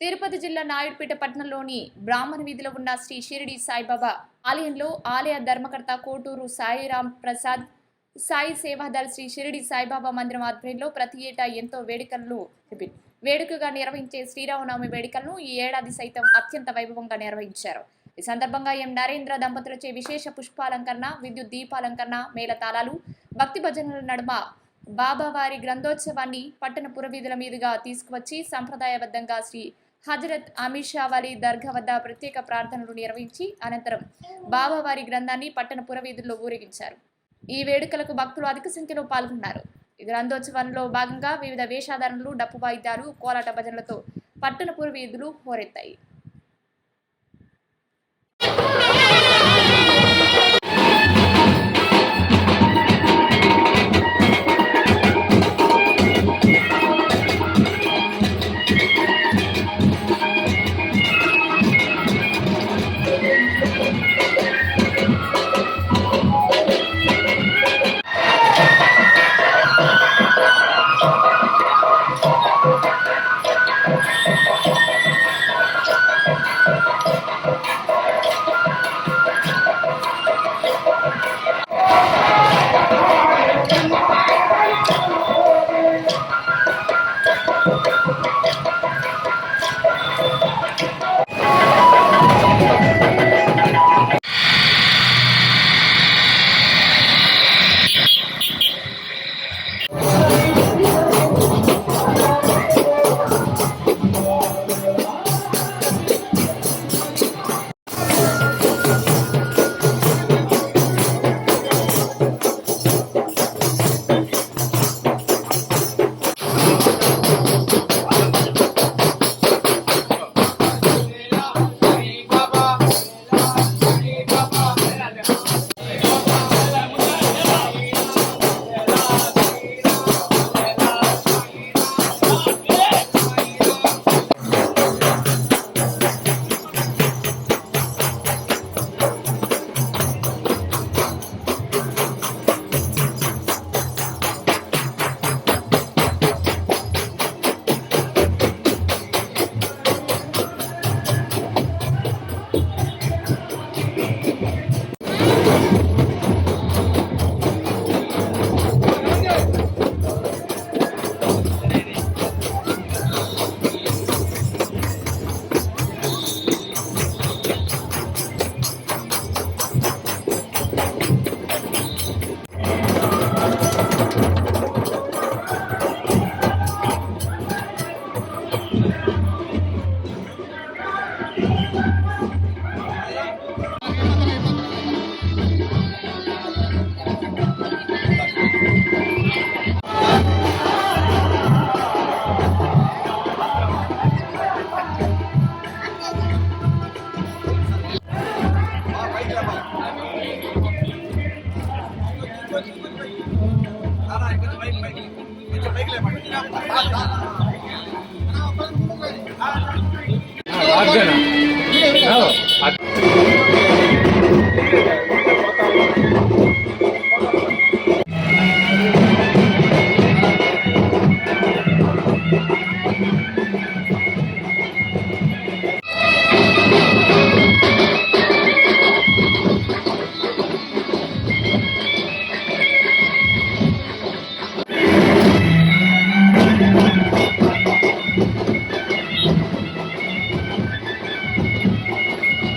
తిరుపతి జిల్లా నాయుడుపేట పట్టణంలోని బ్రాహ్మణ వీధిలో ఉన్న శ్రీ షిరిడి సాయిబాబా ఆలయంలో ఆలయ ధర్మకర్త కోటూరు సాయిరాం ప్రసాద్ సాయి సేవాదల్ శ్రీ షిరిడి సాయిబాబా మందిరం ఆధ్వర్యంలో ప్రతి ఏటా ఎంతో వేడుకగా నిర్వహించే శ్రీరామనవమి వేడుకలను ఈ ఏడాది సైతం అత్యంత వైభవంగా నిర్వహించారు. ఈ సందర్భంగా ఎం నరేంద్ర దంపతులచే విశేష పుష్పాలంకరణ, విద్యుత్ దీపాలంకరణ, మేళతాళాలు, భక్తి భజనల నడుమ బాబావారి గ్రంథోత్సవాన్ని పట్టణ పురవీధుల మీదుగా తీసుకువచ్చి సంప్రదాయబద్ధంగా శ్రీ హజరత్ అమీషావలి దర్గా వద్ద ప్రత్యేక ప్రార్థనలు నిర్వహించి అనంతరం బాబావారి గ్రంథాన్ని పట్టణ పురవీధుల్లో ఊరేగించారు. ఈ వేడుకలకు భక్తులు అధిక సంఖ్యలో పాల్గొన్నారు. ఈ గ్రంథోత్సవంలో భాగంగా వివిధ వేషధారణలు, డప్పు వాయిద్యాలు, కోలాట భజనలతో పట్టణ పురవీధులు హోరెత్తాయి.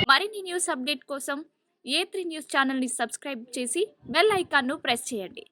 మరిన్ని న్యూస్ అప్డేట్ కోసం A3 న్యూస్ ఛానల్ని సబ్స్క్రైబ్ చేసి బెల్ ఐకాన్ను ప్రెస్ చేయండి.